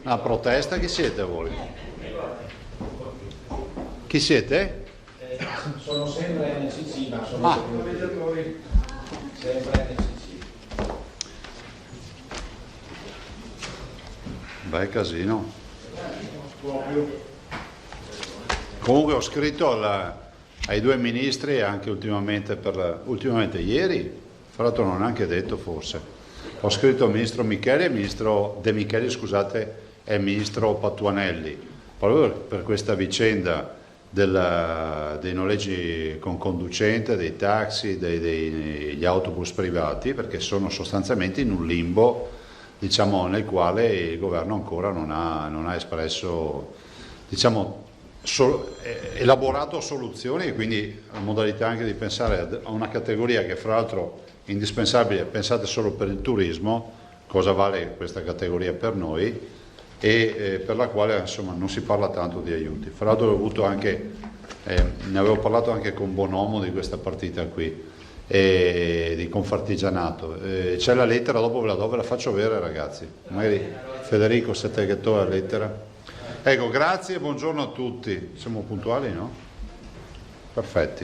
Una protesta? Chi siete voi? Chi siete? Sono sempre NCC, ma sono sempre NCC. Bel casino. Comunque ho scritto ai due ministri anche ultimamente ieri, fra l'altro non ho neanche detto forse, ho scritto al ministro Micheli e al ministro De Micheli, scusate, e al ministro Patuanelli, proprio per questa vicenda dei noleggi con conducente, dei taxi, degli autobus privati, perché sono sostanzialmente in un limbo, diciamo, nel quale il governo ancora non ha espresso, diciamo, elaborato soluzioni, e quindi la modalità anche di pensare a una categoria che fra l'altro è indispensabile. Pensate solo per il turismo, cosa vale questa categoria per noi, e per la quale insomma non si parla tanto di aiuti. Fra l'altro ne avevo parlato anche con Bonomo di questa partita qui, di Confartigianato. C'è la lettera, dopo ve la faccio vedere, ragazzi, magari Federico, se te che la lettera. Ecco, grazie e buongiorno a tutti. Siamo puntuali, no? Perfetti.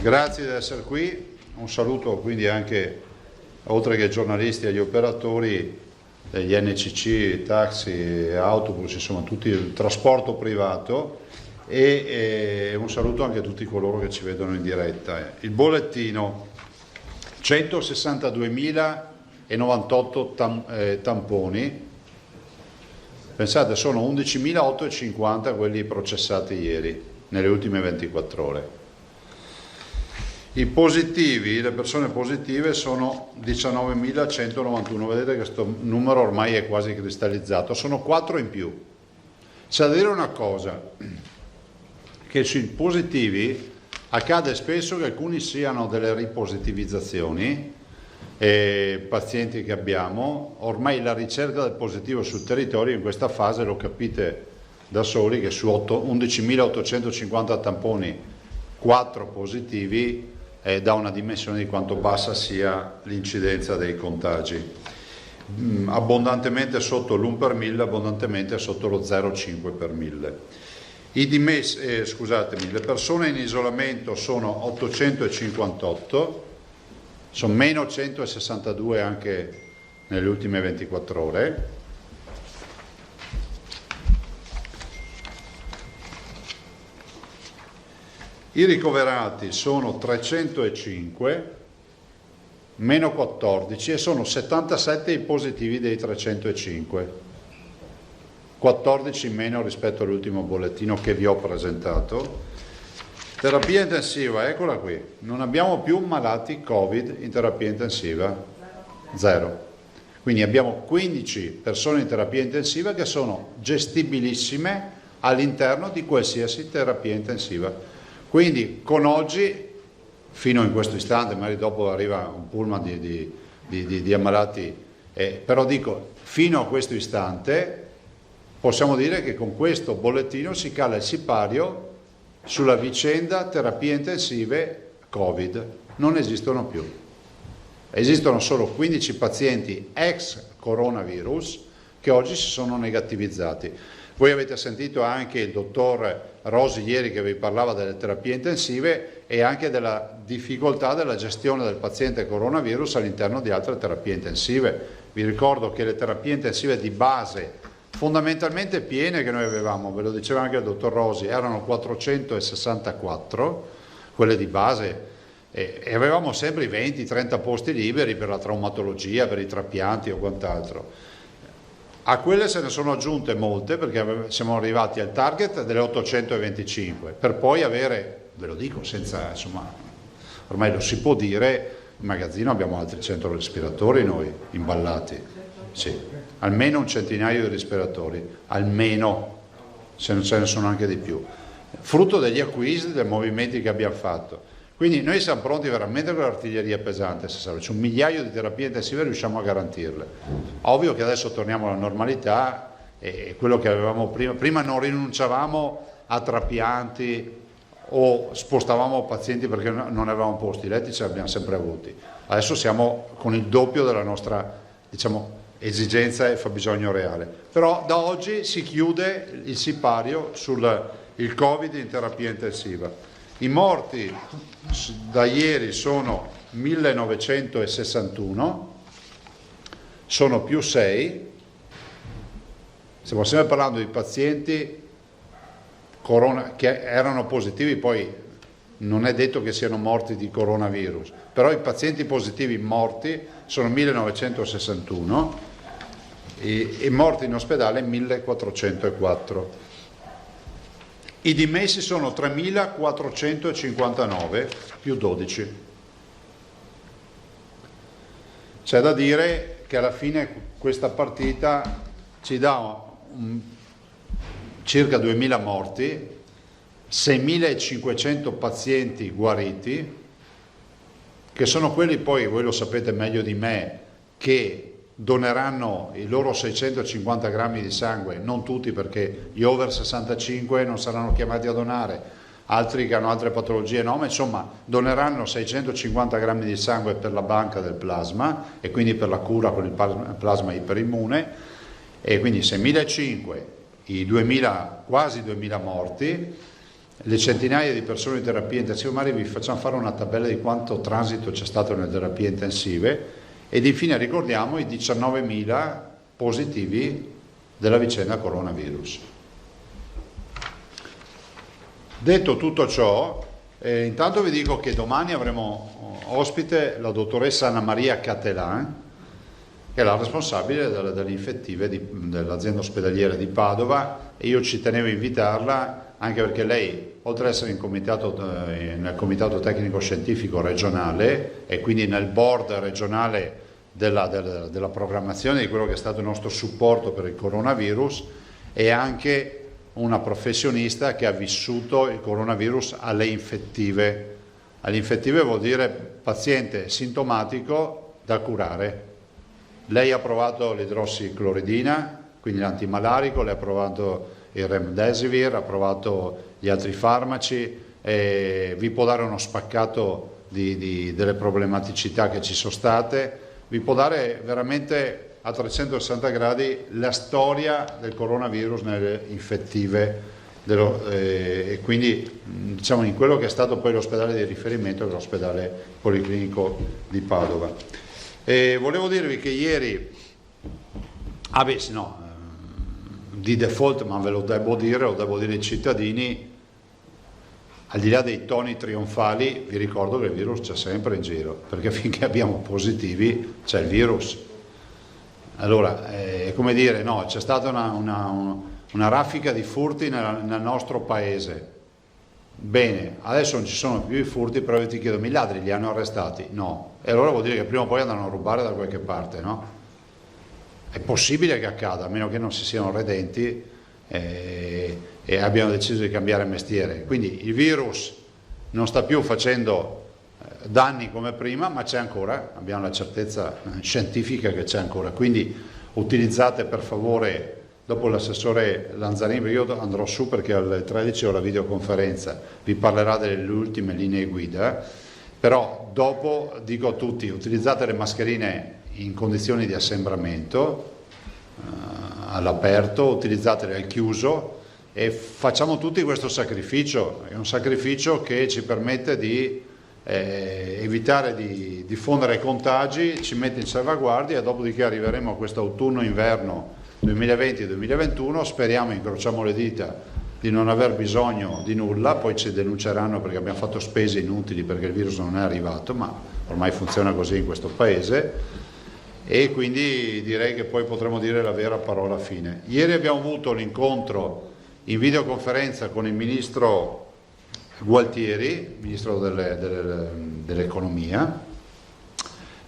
Grazie di essere qui. Un saluto quindi anche, oltre che ai giornalisti, agli operatori degli NCC, taxi, autobus, insomma tutti il trasporto privato, e un saluto anche a tutti coloro che ci vedono in diretta. Il bollettino: 162.098 tamponi. Pensate, sono 11.850 quelli processati ieri, nelle ultime 24 ore. I positivi, le persone positive, sono 19.191. Vedete che questo numero ormai è quasi cristallizzato, sono 4 in più. C'è da dire una cosa, che sui positivi accade spesso che alcuni siano delle ripositivizzazioni, pazienti che abbiamo. Ormai la ricerca del positivo sul territorio in questa fase, lo capite da soli, che su 11.850 tamponi 4 positivi dà una dimensione di quanto bassa sia l'incidenza dei contagi, abbondantemente sotto l'1 per 1000, abbondantemente sotto lo 0,5 per 1000. Le persone in isolamento sono 858, sono meno 162 anche nelle ultime 24 ore. I ricoverati sono 305, meno 14, e sono 77 i positivi dei 305, 14 in meno rispetto all'ultimo bollettino che vi ho presentato. Terapia intensiva, eccola qui, non abbiamo più malati Covid in terapia intensiva, 0. Quindi abbiamo 15 persone in terapia intensiva che sono gestibilissime all'interno di qualsiasi terapia intensiva. Quindi con oggi, fino in questo istante, magari dopo arriva un pullman di ammalati, però dico, fino a questo istante possiamo dire che con questo bollettino si cala il sipario sulla vicenda terapie intensive Covid. Non esistono più. Esistono solo 15 pazienti ex coronavirus che oggi si sono negativizzati. Voi avete sentito anche il dottor Rosi ieri che vi parlava delle terapie intensive e anche della difficoltà della gestione del paziente coronavirus all'interno di altre terapie intensive. Vi ricordo che le terapie intensive di base fondamentalmente piene che noi avevamo, ve lo diceva anche il dottor Rosi, erano 464, quelle di base, e avevamo sempre i 20-30 posti liberi per la traumatologia, per i trapianti o quant'altro. A quelle se ne sono aggiunte molte, perché siamo arrivati al target delle 825, per poi avere, ve lo dico senza, insomma, ormai lo si può dire, in magazzino abbiamo altri 100 respiratori noi imballati, sì, almeno un centinaio di respiratori, almeno, se non ce ne sono anche di più, frutto degli acquisti, dei movimenti che abbiamo fatto. Quindi noi siamo pronti veramente con l'artiglieria pesante, se serve, c'è 1 migliaio di terapie intensive, riusciamo a garantirle. Ovvio che adesso torniamo alla normalità, e quello che avevamo prima non rinunciavamo a trapianti o spostavamo pazienti perché non avevamo posti, i letti ce li abbiamo sempre avuti. Adesso siamo con il doppio della nostra, diciamo, esigenza e fabbisogno reale. Però da oggi si chiude il sipario sul il Covid in terapia intensiva. I morti da ieri sono 1961, sono più 6. Stiamo sempre parlando di pazienti che erano positivi, poi non è detto che siano morti di coronavirus, però i pazienti positivi morti sono 1961 e morti in ospedale 1404. I dimessi sono 3459 più 12. C'è da dire che alla fine questa partita ci dà circa 2000 morti, 6500 pazienti guariti, che sono quelli, poi voi lo sapete meglio di me, che doneranno i loro 650 grammi di sangue, non tutti perché gli over 65 non saranno chiamati a donare, altri che hanno altre patologie no, ma insomma doneranno 650 grammi di sangue per la banca del plasma e quindi per la cura con il plasma iperimmune, e quindi 6.500, i 2000, quasi 2000 morti, le centinaia di persone in terapia intensiva. Magari vi facciamo fare una tabella di quanto transito c'è stato nelle terapie intensive. Ed infine ricordiamo i 19.000 positivi della vicenda coronavirus. Detto tutto ciò, intanto vi dico che domani avremo ospite la dottoressa Anna Maria Catelan, che è la responsabile delle infettive dell'azienda ospedaliera di Padova, e io ci tenevo a invitarla anche perché lei, oltre ad essere nel comitato tecnico scientifico regionale e quindi nel board regionale della programmazione di quello che è stato il nostro supporto per il coronavirus, è anche una professionista che ha vissuto il coronavirus alle infettive. Alle infettive vuol dire paziente sintomatico da curare. Lei ha provato l'idrossicloridina, quindi l'antimalarico, lei ha provato il remdesivir, ha provato gli altri farmaci, vi può dare uno spaccato delle problematicità che ci sono state, vi può dare veramente a 360 gradi la storia del coronavirus nelle infettive e quindi diciamo in quello che è stato poi l'ospedale di riferimento, che è l'ospedale policlinico di Padova. Volevo dirvi che ieri, di default, ma ve lo devo dire ai cittadini, al di là dei toni trionfali, vi ricordo che il virus c'è sempre in giro, perché finché abbiamo positivi c'è il virus. Allora, è come dire, no, c'è stata una raffica di furti nel nostro paese. Bene, adesso non ci sono più i furti, però io ti chiedo, i ladri li hanno arrestati? No. E allora vuol dire che prima o poi andranno a rubare da qualche parte, no? È possibile che accada, a meno che non si siano redenti e abbiano deciso di cambiare mestiere. Quindi il virus non sta più facendo danni come prima, ma c'è ancora, abbiamo la certezza scientifica che c'è ancora. Quindi utilizzate per favore, dopo l'assessore Lanzarini, io andrò su perché alle 13 ho la videoconferenza, vi parlerà delle ultime linee guida, però dopo dico a tutti, utilizzate le mascherine in condizioni di assembramento, all'aperto, utilizzatele al chiuso e facciamo tutti questo sacrificio. È un sacrificio che ci permette di evitare di diffondere contagi, ci mette in salvaguardia, e dopodiché arriveremo a questo autunno-inverno 2020-2021, speriamo, incrociamo le dita, di non aver bisogno di nulla, poi ci denunceranno perché abbiamo fatto spese inutili perché il virus non è arrivato, ma ormai funziona così in questo paese. E quindi direi che poi potremo dire la vera parola fine. Ieri abbiamo avuto l'incontro in videoconferenza con il ministro Gualtieri, ministro dell'economia,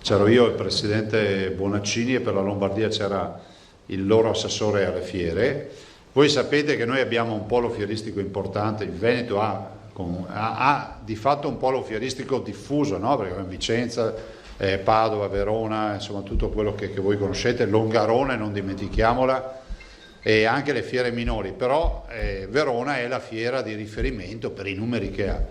c'ero io, il presidente Bonaccini, e per la Lombardia c'era il loro assessore alle fiere. Voi sapete che noi abbiamo un polo fieristico importante, il Veneto ha di fatto un polo fieristico diffuso, no? Perché in Vicenza, Padova, Verona, insomma tutto quello che voi conoscete, Longarone non dimentichiamola, e anche le fiere minori, però Verona è la fiera di riferimento per i numeri che ha.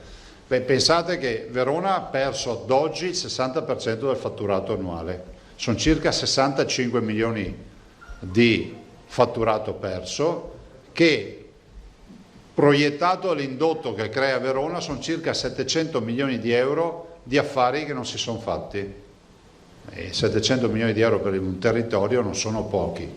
Pensate che Verona ha perso ad oggi il 60% del fatturato annuale, sono circa 65 milioni di fatturato perso, che proiettato all'indotto che crea Verona sono circa 700 milioni di euro di affari che non si sono fatti. E 700 milioni di euro per un territorio non sono pochi.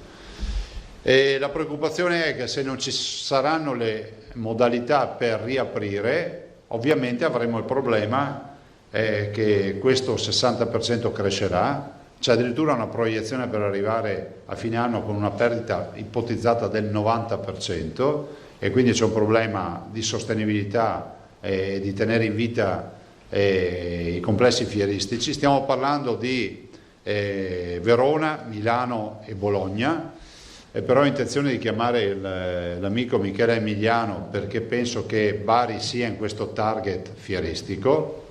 E la preoccupazione è che se non ci saranno le modalità per riaprire, ovviamente avremo il problema che questo 60% crescerà. C'è addirittura una proiezione per arrivare a fine anno con una perdita ipotizzata del 90%, e quindi c'è un problema di sostenibilità e di tenere in vita i complessi fieristici. Stiamo parlando di Verona, Milano e Bologna, però ho intenzione di chiamare l'amico Michele Emiliano, perché penso che Bari sia in questo target fieristico.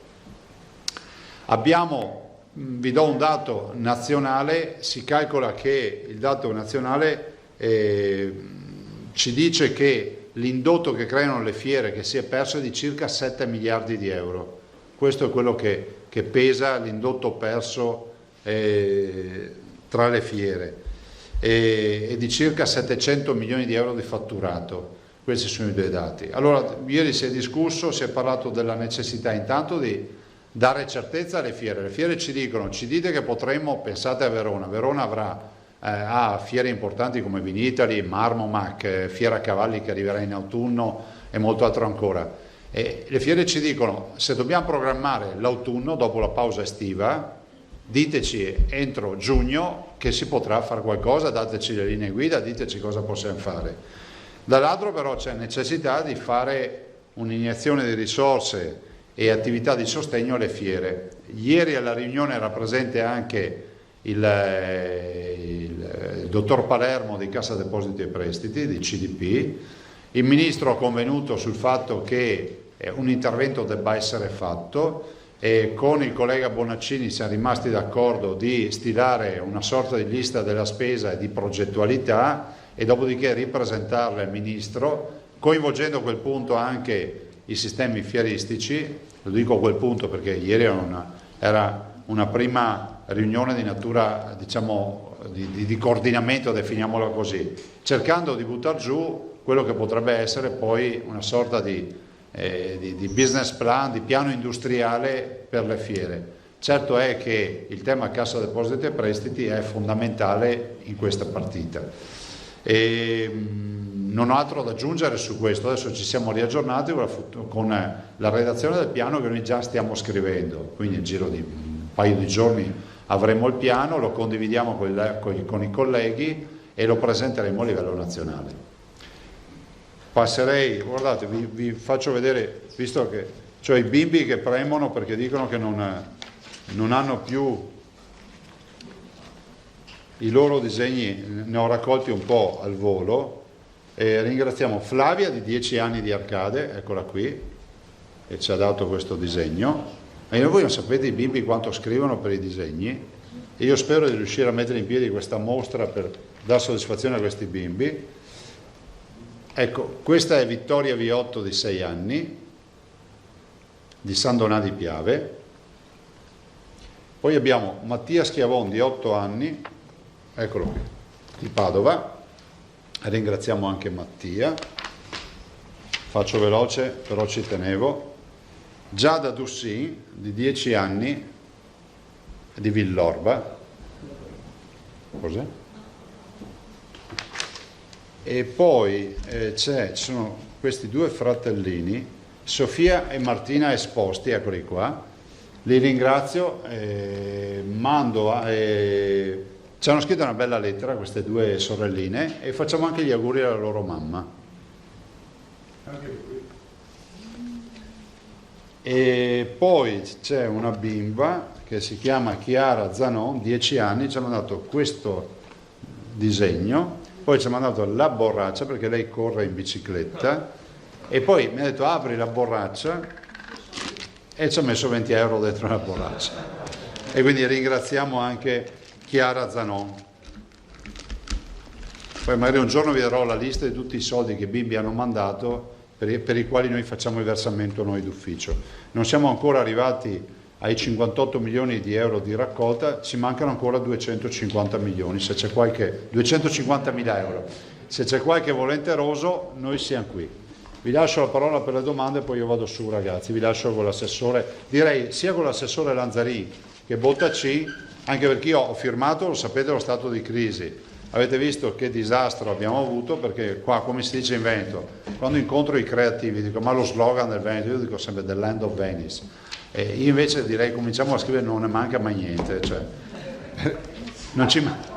Vi do un dato nazionale, si calcola che il dato nazionale ci dice che l'indotto che creano le fiere che si è perso è di circa 7 miliardi di euro. Questo è quello che pesa l'indotto perso tra le fiere, e di circa 700 milioni di euro di fatturato. Questi sono i due dati. Allora, ieri si è discusso, si è parlato della necessità intanto di dare certezza alle fiere. Le fiere ci dite che potremmo, pensate a Verona avrà ha fiere importanti come Vinitaly, Marmomac, Fiera Cavalli che arriverà in autunno e molto altro ancora. E le fiere ci dicono: se dobbiamo programmare l'autunno dopo la pausa estiva, diteci entro giugno che si potrà fare qualcosa, dateci le linee guida, diteci cosa possiamo fare. Dall'altro però c'è necessità di fare un'iniezione di risorse e attività di sostegno alle fiere. Ieri alla riunione era presente anche il dottor Palermo di Cassa Depositi e Prestiti, di CDP. Il Ministro ha convenuto sul fatto che un intervento debba essere fatto, e con il collega Bonaccini siamo rimasti d'accordo di stilare una sorta di lista della spesa e di progettualità, e dopodiché ripresentarla al Ministro, coinvolgendo a quel punto anche i sistemi fieristici. Lo dico a quel punto perché ieri era una prima riunione di natura, diciamo, di coordinamento, definiamola così, cercando di buttare giù quello che potrebbe essere poi una sorta di business plan, di piano industriale per le fiere. Certo è che il tema Cassa Depositi e Prestiti è fondamentale in questa partita. Non ho altro da aggiungere su questo. Adesso ci siamo riaggiornati con la redazione del piano che noi già stiamo scrivendo, quindi nel giro di un paio di giorni avremo il piano, lo condividiamo con i colleghi e lo presenteremo a livello nazionale. Passerei, guardate, vi faccio vedere, visto che cioè i bimbi che premono perché dicono che non hanno più i loro disegni, ne ho raccolti un po' al volo. E ringraziamo Flavia di 10 anni di Arcade, eccola qui, e ci ha dato questo disegno. E voi non sapete i bimbi quanto scrivono per i disegni, e io spero di riuscire a mettere in piedi questa mostra per dar soddisfazione a questi bimbi. Ecco, questa è Vittoria Viotto di 6 anni, di San Donà di Piave. Poi abbiamo Mattia Schiavon di 8 anni, eccolo qui, di Padova. Ringraziamo anche Mattia, faccio veloce però ci tenevo. Giada Dussin di 10 anni, di Villorba. Cos'è? E poi ci sono questi due fratellini, Sofia e Martina Esposti, eccoli qua. Li ringrazio, ci hanno scritto una bella lettera queste due sorelline, e facciamo anche gli auguri alla loro mamma. E poi c'è una bimba che si chiama Chiara Zanon, 10 anni, ci ha mandato questo disegno, poi ci ha mandato la borraccia perché lei corre in bicicletta, e poi mi ha detto apri la borraccia, e ci ha messo 20 euro dentro la borraccia. E quindi ringraziamo anche Chiara Zanon. Poi magari un giorno vi darò la lista di tutti i soldi che i bimbi hanno mandato per i quali noi facciamo il versamento noi d'ufficio. Non siamo ancora arrivati ai 58 milioni di euro di raccolta ci mancano ancora 250 milioni, se c'è qualche 250 mila euro. Se c'è qualche volenteroso, noi siamo qui. Vi lascio la parola per le domande e poi io vado su, ragazzi. Vi lascio con l'assessore, direi sia con l'assessore Lanzarin che Bottacci, anche perché io ho firmato, lo sapete, lo stato di crisi. Avete visto che disastro abbiamo avuto, perché qua, come si dice in Veneto, quando incontro i creativi dico ma lo slogan del Veneto, io dico sempre The Land of Venice. Io invece direi cominciamo a scrivere non ne manca mai niente, cioè,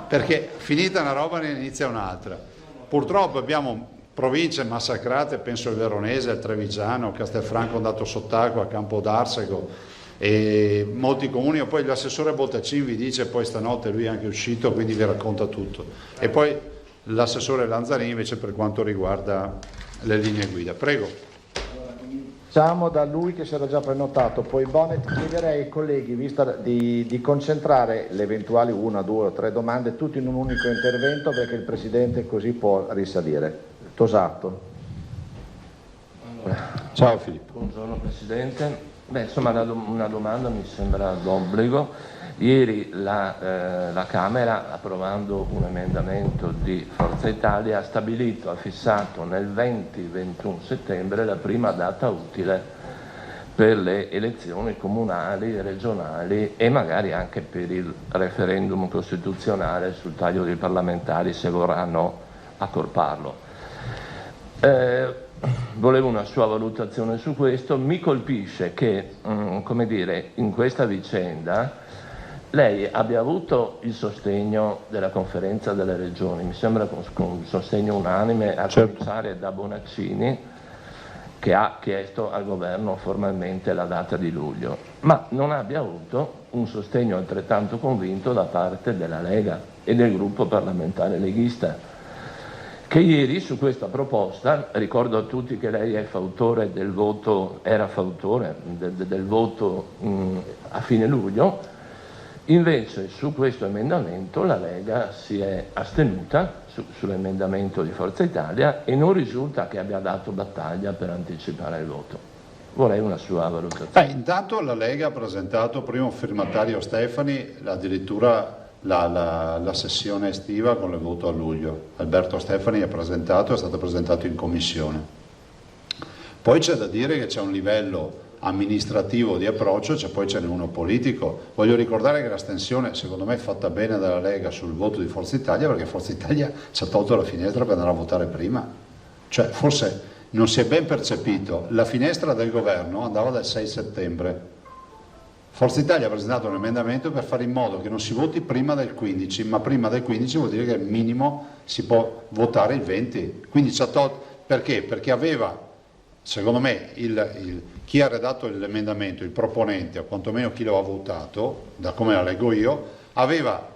perché finita una roba ne inizia un'altra. Purtroppo abbiamo province massacrate, penso al Veronese, al Trevigiano, Castelfranco andato sott'acqua, Campo d'Arsego e molti comuni. Poi l'assessore Bottacin vi dice, poi stanotte lui è anche uscito, quindi vi racconta tutto. E poi l'assessore Lanzarin invece per quanto riguarda le linee guida. Prego. Cominciamo da lui che si era già prenotato, poi Bonnet. Chiederei ai colleghi di concentrare le eventuali 1, 2 o 3 domande tutte in un unico intervento, perché il Presidente così può risalire. Tosato. Ciao Filippo. Buongiorno Presidente. Insomma una domanda mi sembra d'obbligo. Ieri la Camera, approvando un emendamento di Forza Italia, ha fissato nel 20-21 settembre la prima data utile per le elezioni comunali, regionali e magari anche per il referendum costituzionale sul taglio dei parlamentari, se vorranno accorparlo. Volevo una sua valutazione su questo. Mi colpisce che, come dire, in questa vicenda lei abbia avuto il sostegno della Conferenza delle Regioni, mi sembra con sostegno unanime, a cominciare da Bonaccini, che ha chiesto al governo formalmente la data di luglio, ma non abbia avuto un sostegno altrettanto convinto da parte della Lega e del gruppo parlamentare leghista, che ieri su questa proposta, ricordo a tutti che lei è fautore del voto, era fautore del voto a fine luglio. Invece su questo emendamento la Lega si è astenuta sull'emendamento di Forza Italia e non risulta che abbia dato battaglia per anticipare il voto. Vorrei una sua valutazione. Intanto la Lega ha presentato, primo firmatario Stefani, addirittura la sessione estiva con il voto a luglio. Alberto Stefani è stato presentato in commissione. Poi c'è da dire che c'è un livello amministrativo di approccio, poi ce n'è uno politico. Voglio ricordare che l'astensione secondo me è fatta bene dalla Lega sul voto di Forza Italia, perché Forza Italia ci ha tolto la finestra per andare a votare prima, cioè forse non si è ben percepito, la finestra del governo andava dal 6 settembre, Forza Italia ha presentato un emendamento per fare in modo che non si voti prima del 15, ma prima del 15 vuol dire che al minimo si può votare il 20, quindi ci ha tolto. Perché? Perché aveva, secondo me, chi ha redatto l'emendamento, il proponente, o quantomeno chi lo ha votato, da come la leggo io, aveva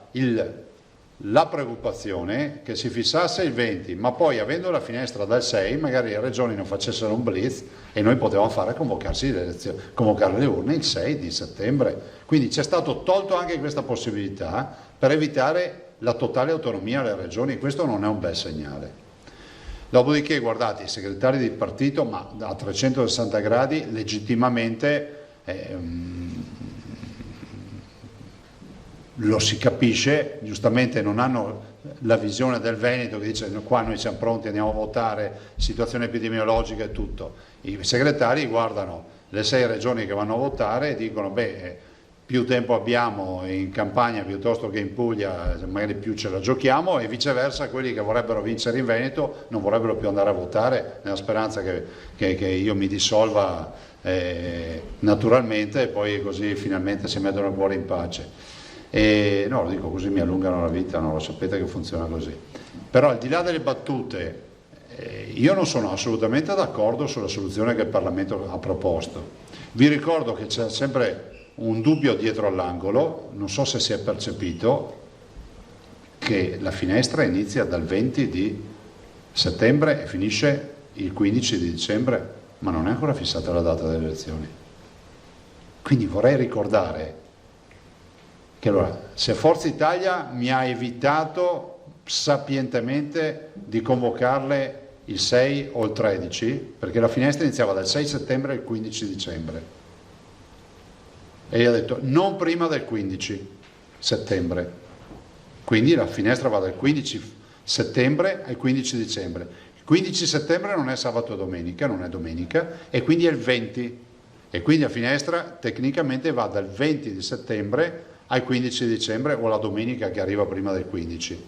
la preoccupazione che si fissasse il 20, ma poi avendo la finestra dal 6, magari le regioni non facessero un blitz e noi potevamo convocare le urne il 6 di settembre. Quindi c'è stato tolto anche questa possibilità per evitare la totale autonomia alle regioni. Questo non è un bel segnale. Dopodiché, guardate, i segretari di partito, ma a 360 gradi, legittimamente lo si capisce, giustamente non hanno la visione del Veneto che dice qua noi siamo pronti, andiamo a votare, situazione epidemiologica e tutto. I segretari guardano le 6 regioni che vanno a votare e dicono più tempo abbiamo in Campania piuttosto che in Puglia, magari più ce la giochiamo, e viceversa quelli che vorrebbero vincere in Veneto non vorrebbero più andare a votare, nella speranza che io mi dissolva naturalmente e poi così finalmente si mettono il cuore in pace. No, lo dico così, mi allungano la vita, no? Lo sapete che funziona così. Però al di là delle battute, io non sono assolutamente d'accordo sulla soluzione che il Parlamento ha proposto. Vi ricordo che c'è sempre un dubbio dietro all'angolo, non so se si è percepito, che la finestra inizia dal 20 di settembre e finisce il 15 di dicembre, ma non è ancora fissata la data delle elezioni. Quindi vorrei ricordare che allora, se Forza Italia mi ha evitato sapientemente di convocarle il 6 o il 13, perché la finestra iniziava dal 6 settembre al 15 dicembre, e gli ha detto non prima del 15 settembre, quindi la finestra va dal 15 settembre al 15 dicembre. Il 15 settembre non è sabato e domenica, non è domenica, e quindi è il 20, e quindi la finestra tecnicamente va dal 20 di settembre al 15 dicembre o la domenica che arriva prima del 15.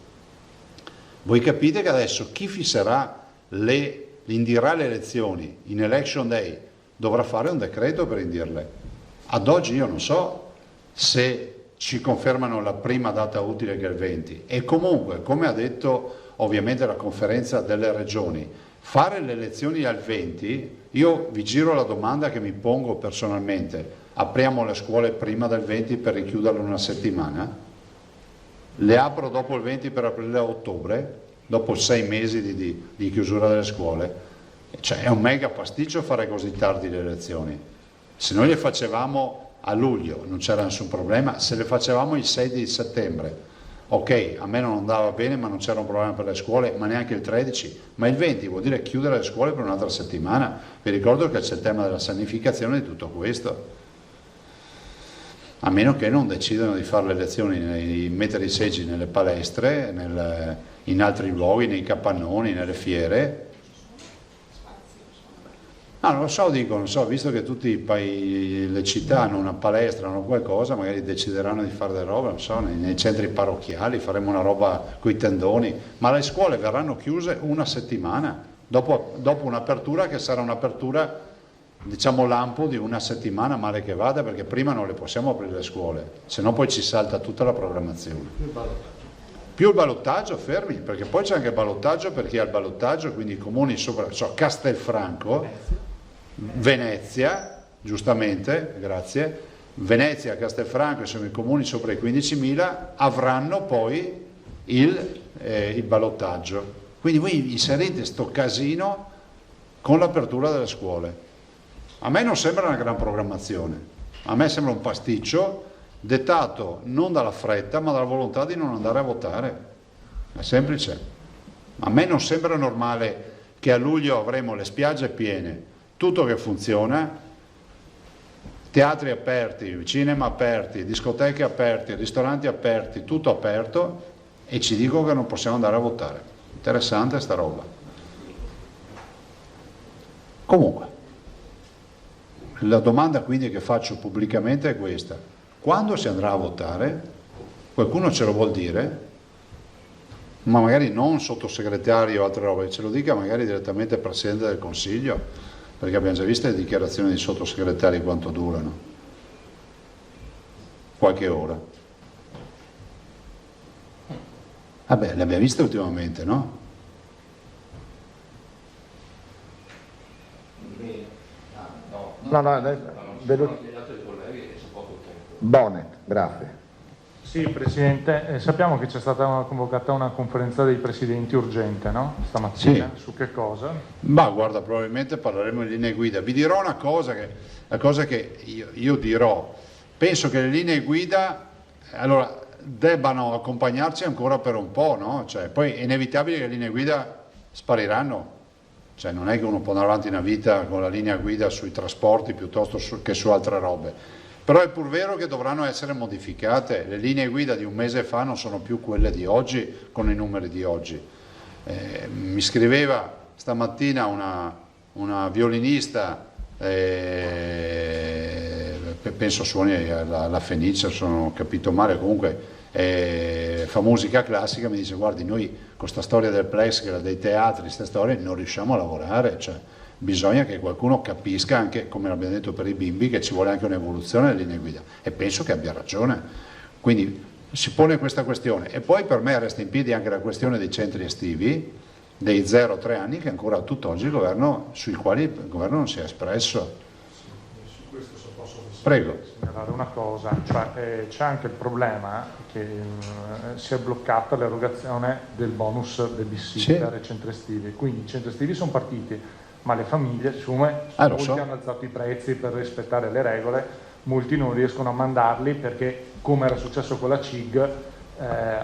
Voi capite che adesso chi fisserà indirà le elezioni in election day dovrà fare un decreto per indirle. Ad oggi io non so se ci confermano la prima data utile che è il 20, e comunque, come ha detto ovviamente la conferenza delle regioni, fare le elezioni al 20, io vi giro la domanda che mi pongo personalmente: apriamo le scuole prima del 20 per richiuderle una settimana? Le apro dopo il 20 per aprirle a ottobre, dopo 6 mesi di chiusura delle scuole? Cioè è un mega pasticcio fare così tardi le elezioni. Se noi le facevamo a luglio non c'era nessun problema, se le facevamo il 6 di settembre, ok, a me non andava bene ma non c'era un problema per le scuole, ma neanche il 13, ma il 20 vuol dire chiudere le scuole per un'altra settimana. Vi ricordo che c'è il tema della sanificazione di tutto questo, a meno che non decidano di fare le elezioni, di mettere i seggi nelle palestre, in altri luoghi, nei capannoni, nelle fiere. Non lo so, non so, visto che tutti le città hanno una palestra, hanno qualcosa, magari decideranno di fare delle robe, non so, nei centri parrocchiali faremo una roba coi tendoni, ma le scuole verranno chiuse una settimana, dopo un'apertura che sarà un'apertura, diciamo, lampo di una settimana, male che vada, perché prima non le possiamo aprire le scuole, se no poi ci salta tutta la programmazione. Più il ballottaggio, fermi, perché poi c'è anche il ballottaggio per chi ha il ballottaggio, quindi i comuni sopra, Castelfranco, Venezia, giustamente, grazie, Venezia, Castelfranco, insomma i comuni sopra i 15.000 avranno poi il ballottaggio. Quindi voi inserite sto casino con l'apertura delle scuole. A me non sembra una gran programmazione, a me sembra un pasticcio dettato non dalla fretta ma dalla volontà di non andare a votare. È semplice. A me non sembra normale che a luglio avremo le spiagge piene, tutto che funziona, teatri aperti, cinema aperti, discoteche aperti, ristoranti aperti, tutto aperto, e ci dicono che non possiamo andare a votare. Interessante sta roba. Comunque, la domanda quindi che faccio pubblicamente è questa: quando si andrà a votare? Qualcuno ce lo vuol dire? Ma magari non sottosegretario o altre robe, ce lo dica magari direttamente il Presidente del Consiglio, perché abbiamo già visto le dichiarazioni dei sottosegretari quanto durano, qualche ora. Vabbè, le abbiamo viste ultimamente, no? Bonnet, grazie. Sì, Presidente, sappiamo che c'è stata convocata una conferenza dei presidenti urgente, no? Stamattina, Sì. su che cosa? Ma guarda, probabilmente parleremo di linee guida. Vi dirò una cosa la cosa che io dirò. Penso che le linee guida allora debbano accompagnarci ancora per un po', no? Cioè, poi è inevitabile che le linee guida spariranno. Cioè, non è che uno può andare avanti una vita con la linea guida sui trasporti piuttosto che su altre robe. Però è pur vero che dovranno essere modificate. Le linee guida di un mese fa non sono più quelle di oggi, con i numeri di oggi. Mi scriveva stamattina una violinista, penso suoni la Fenice, se non ho capito male, comunque fa musica classica, mi dice: guardi, noi con questa storia del plex, dei teatri, queste storie, non riusciamo a lavorare, cioè bisogna che qualcuno capisca, anche come abbiamo detto per i bimbi, che ci vuole anche un'evoluzione delle linee guida, e penso che abbia ragione. Quindi si pone questa questione, e poi per me resta in piedi anche la questione dei centri estivi dei 0-3 anni, che ancora a tutt'oggi sui quali il governo non si è espresso. Su questo se posso Prego. una cosa, cioè, c'è anche il problema che si è bloccata l'erogazione del bonus babysitter ai centri estivi, quindi i centri estivi sono partiti, ma le famiglie, molti hanno alzato i prezzi per rispettare le regole, molti non riescono a mandarli perché, come era successo con la CIG,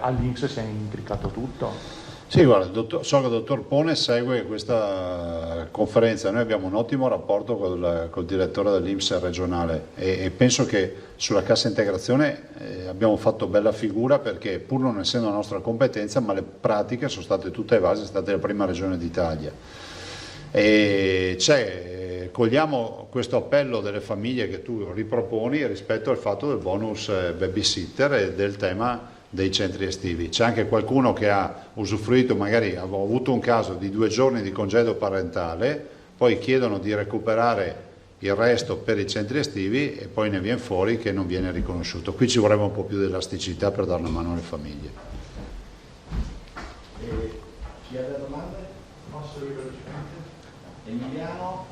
all'INPS si è intricato tutto. Sì, guarda, so che il dottor Pone segue questa conferenza, noi abbiamo un ottimo rapporto col direttore dell'INPS regionale e penso che sulla cassa integrazione abbiamo fatto bella figura perché pur non essendo la nostra competenza, ma le pratiche sono state tutte evase, è stata la prima regione d'Italia. E cogliamo questo appello delle famiglie che tu riproponi rispetto al fatto del bonus babysitter e del tema dei centri estivi. C'è anche qualcuno che ha usufruito, magari ha avuto un caso di 2 giorni di congedo parentale, poi chiedono di recuperare il resto per i centri estivi e poi ne viene fuori che non viene riconosciuto. Qui ci vorrebbe un po' più di elasticità per dare una mano alle famiglie. Chi ha delle domande? Posso io velocemente? Emiliano?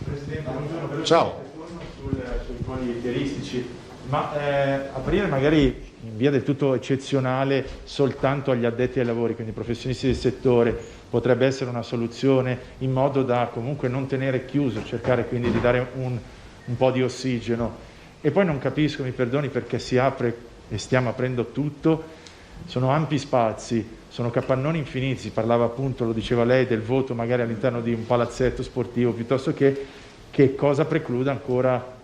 Presidente, buongiorno. Ciao. Sui poli fieristici, ma aprire magari in via del tutto eccezionale soltanto agli addetti ai lavori, quindi professionisti del settore, potrebbe essere una soluzione in modo da comunque non tenere chiuso, cercare quindi di dare un po' di ossigeno. E poi non capisco, mi perdoni, perché si apre e stiamo aprendo tutto, sono ampi spazi, sono capannoni infiniti, si parlava appunto, lo diceva lei, del voto magari all'interno di un palazzetto sportivo, piuttosto che cosa precluda ancora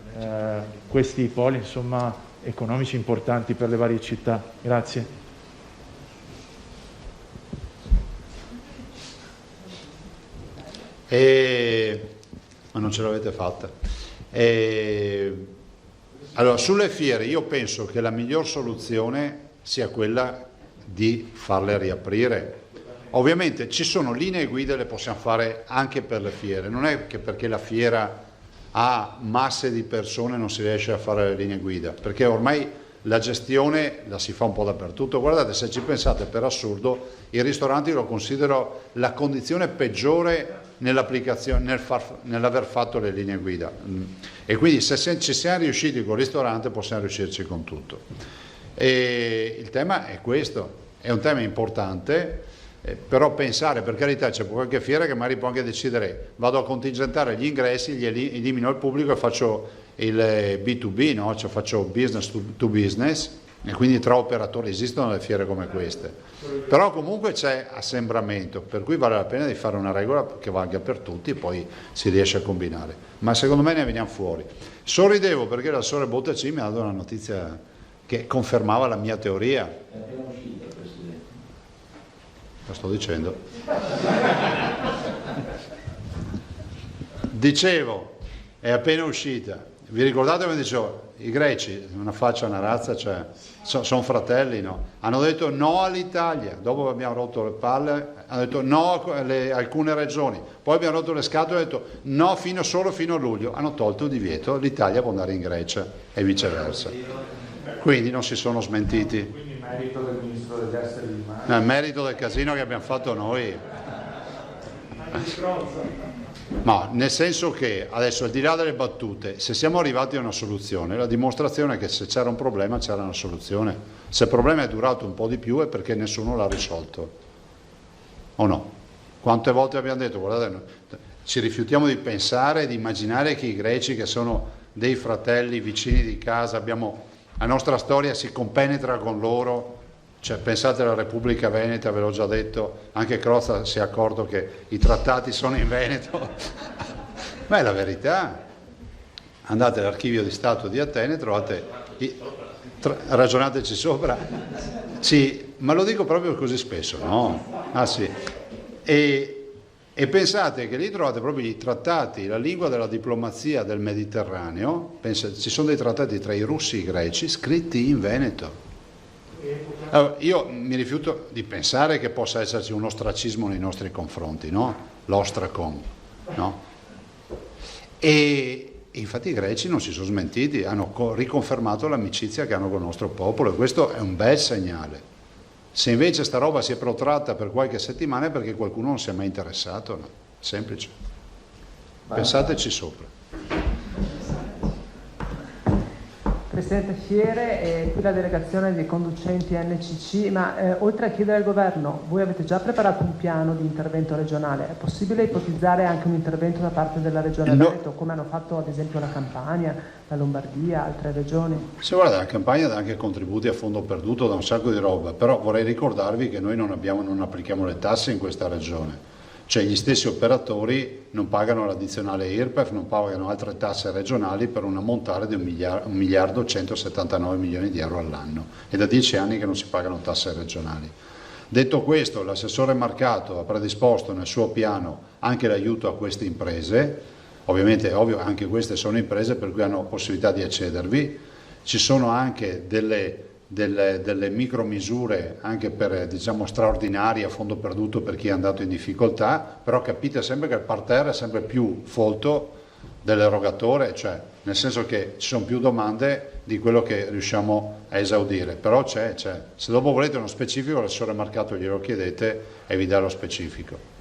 questi poli, insomma, economici importanti per le varie città. Grazie. Ma non ce l'avete fatta. Allora, sulle fiere io penso che la miglior soluzione sia quella di farle riaprire. Ovviamente ci sono linee guida, le possiamo fare anche per le fiere, non è che perché la fiera ha masse di persone non si riesce a fare le linee guida, perché ormai la gestione la si fa un po' dappertutto. Guardate, se ci pensate, per assurdo, i ristoranti lo considero la condizione peggiore nell'applicazione, nell'aver fatto le linee guida, e quindi se ci siamo riusciti col ristorante possiamo riuscirci con tutto. E il tema è questo, è un tema importante. Però pensare, per carità, c'è qualche fiera che magari può anche decidere vado a contingentare gli ingressi, gli elimino il pubblico e faccio il B2B, no? Cioè faccio business to business, e quindi tra operatori esistono le fiere come queste, però comunque c'è assembramento, per cui vale la pena di fare una regola che valga per tutti e poi si riesce a combinare, ma secondo me ne veniamo fuori. Sorridevo perché la Sore Bottacci mi ha dato una notizia che confermava la mia teoria. Lo sto dicendo. Dicevo, è appena uscita. Vi ricordate come dicevo? I greci, una faccia, una razza, cioè, sono fratelli, no? Hanno detto no all'Italia, dopo abbiamo rotto le palle, hanno detto no a alcune regioni, poi abbiamo rotto le scatole e hanno detto no solo fino a luglio, hanno tolto il divieto, l'Italia può andare in Grecia e viceversa. Quindi non si sono smentiti. Quindi merito del ministro degli esteri di Mare. Nel merito del casino che abbiamo fatto noi. Ma nel senso che adesso, al di là delle battute, se siamo arrivati a una soluzione, la dimostrazione è che se c'era un problema c'era una soluzione. Se il problema è durato un po' di più è perché nessuno l'ha risolto, o no? Quante volte abbiamo detto, guardate, ci rifiutiamo di pensare, di immaginare che i greci, che sono dei fratelli vicini di casa, la nostra storia si compenetra con loro. Cioè, pensate alla Repubblica Veneta, ve l'ho già detto, anche Crozza si è accorto che i trattati sono in Veneto. Ma è la verità. Andate all'Archivio di Stato di Atene, trovate, ragionateci sopra. Sì, ma lo dico proprio così spesso, no? Ah sì. E pensate che lì trovate proprio i trattati, la lingua della diplomazia del Mediterraneo. Ci sono dei trattati tra i russi e i greci scritti in Veneto. Allora, io mi rifiuto di pensare che possa esserci un ostracismo nei nostri confronti, no? L'ostracon, no? E infatti i greci non si sono smentiti, hanno riconfermato l'amicizia che hanno con il nostro popolo, e questo è un bel segnale. Se invece sta roba si è protratta per qualche settimana è perché qualcuno non si è mai interessato, no? Semplice. Pensateci sopra. Presidente Fiere, e qui la delegazione dei conducenti NCC, ma oltre a chiedere al governo, voi avete già preparato un piano di intervento regionale? È possibile ipotizzare anche un intervento da parte della Regione Veneto, come hanno fatto ad esempio la Campania, la Lombardia, altre regioni? Se guarda, la campagna dà anche contributi a fondo perduto da un sacco di roba, però vorrei ricordarvi che noi non applichiamo le tasse in questa regione. Cioè gli stessi operatori non pagano l'addizionale IRPEF, non pagano altre tasse regionali per un ammontare di 1.179 milioni di euro all'anno. È da 10 anni che non si pagano tasse regionali. Detto questo, l'assessore Marcato ha predisposto nel suo piano anche l'aiuto a queste imprese. Ovviamente è ovvio, anche queste sono imprese per cui hanno possibilità di accedervi. Ci sono anche delle micromisure anche per, diciamo, straordinarie a fondo perduto per chi è andato in difficoltà, però capite sempre che il parterre è sempre più folto dell'erogatore, cioè nel senso che ci sono più domande di quello che riusciamo a esaudire, però c'è. Se dopo volete uno specifico, l'assessore Marcato glielo chiedete e vi dà lo specifico.